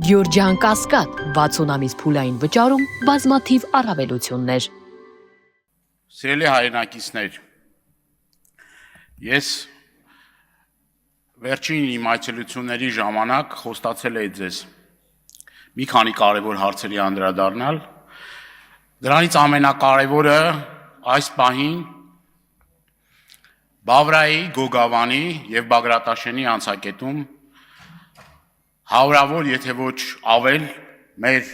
Գյորջյան Կասկադ 60 ամիս փուլային վճարում բազմաթիվ առավելություններ։ Սիրելի հայրենակիցներ, ես վերջին իմ այցելությունների ժամանակ խոստացել էի ձեզ մի քանի կարևոր հարցերի անդրադառնալ։ Դրանից ամենակարևորը այս պահին Բավրայի, Գոգավանի եւ Բագրատաշենի անցակետում հարյուրավոր, եթե ոչ ավել, մեր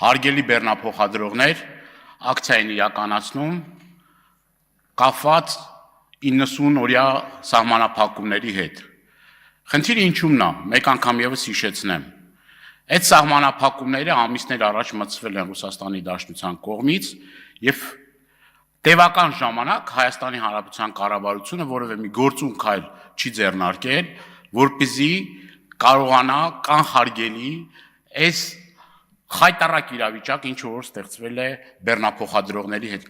հարգելի բեռնափոխադրողներ ակցիա են իրականացնում կապված 90-օրյա սահմանափակումների հետ։ Խնդիրը ինչումն է, մեկ անգամ եւս հիշեցնեմ։ Այդ սահմանափակումները ամիսներ առաջ մտցվել են Ռուսաստանի Դաշնության կողմից եւ տևական ժամանակ Հայաստանի Հանրապետության կառավարությունը որևէ մի գործուն քայլ չի ձեռնարկել, որպեսզի կարողանա կանխարգելի այս խայտառակ իրավիճակը, ինչ որ ստեղծվել է բեռնափոխադրողների հետ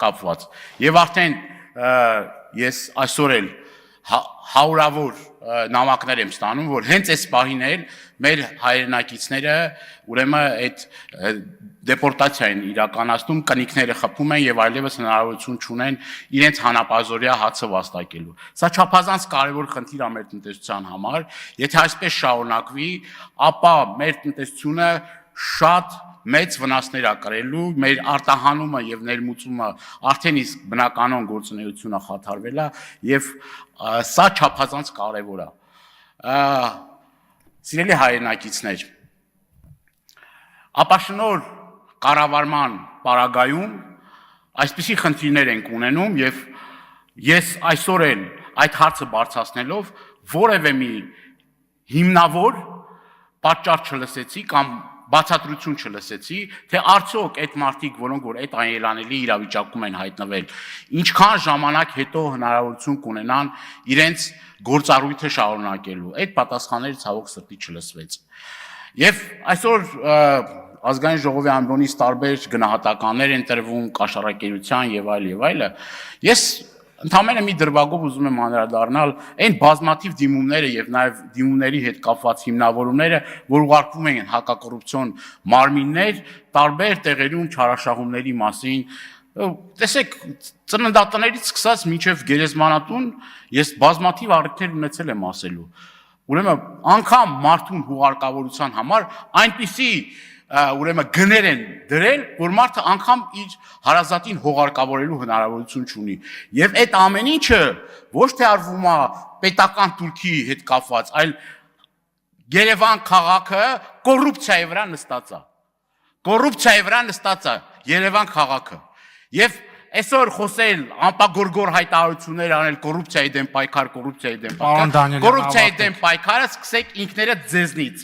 կապված։ Եվ արդեն ես այսօր էլ հարյուրավոր նամակներ եմ ստանում, որ հենց այս պահին էլ մեր հայրենակիցները ուրեմն այդ դեպորտացիա են իրականացնում, կնիկները խփում են եւ այլևս հնարավորություն չունեն իրենց հանապազորյա հացը վաստակելու։ Սա չափազանց կարևոր խնդիր է մեր տնտեսության համար, եթե այսպես շարունակվի, ապա մեր տնտեսությունը շատ մեծ վնասներ է կրելու, մեր արտահանումը եւ ներմուծումը արդեն իսկ բնականon գործունեությունը խաթարվել է եւ սա չափազանց կարևոր է։ Սիրելի հայրենակիցներ, ապաշնոր կառավարման պարագայում այսպիսի խնդիրներ ենք ունենում եւ ես այսօր էլ այդ հարցը բարձրացնելով որևէ մի հիմնավոր պատճառ չլսեցի կամ բացատրություն չլսեցի, թե արդյոք այդ մարդիկ, որոնք որ այդ անելանելի իրավիճակում են հայտնվել, ինչքան ժամանակ հետո հնարավորություն կունենան իրենց գործառույթը շարունակելու։ Այդ պատասխանները ցավոք սրտի չլսվեց։ Եվ այսօր ազգային ժողովի անվանից տարբեր գնահատականներ են տրվում կաշառակերության եւ այլը։ Ես ընդամենը մի դրվագով ուզում եմ անդրադառնալ այն բազմաթիվ դիմումները եւ նաեւ դիմումների հետ կապված հիմնավորումները, որ ուղարկվում են հակակոռուպցիոն մարմիններ տարբեր տեղերում չարաշահումների մասին։ Տեսեք, ծննդատներից սկսած մինչև գերեզմանատուն ես բազմաթիվ առիթներ ունեցել եմ ասելու։ Ուրեմն անգամ մարդուն հուղարկավորության համար այնպիսի ուրեմն գներ են դրել, որ մարդը անգամ իր հարազատին հողարկավորելու հնարավորություն չունի։ Եվ այդ ամեն ինչը ոչ թե արվում է պետական թուրքի հետ կապված, այլ Երևան քաղաքը կոռուպցիայի վրա նստած է։ Կոռուպցիայի վրա նստած է Երևան քաղաքը։ Եվ այսօր խոսել անպագորգոր հայտարարություններ անել կոռուպցիայի դեմ պայքար, կոռուպցիայի դեմ պայքար, կոռուպցիայի դեմ պայքարը սկսեք ինքներդ ձեզնից։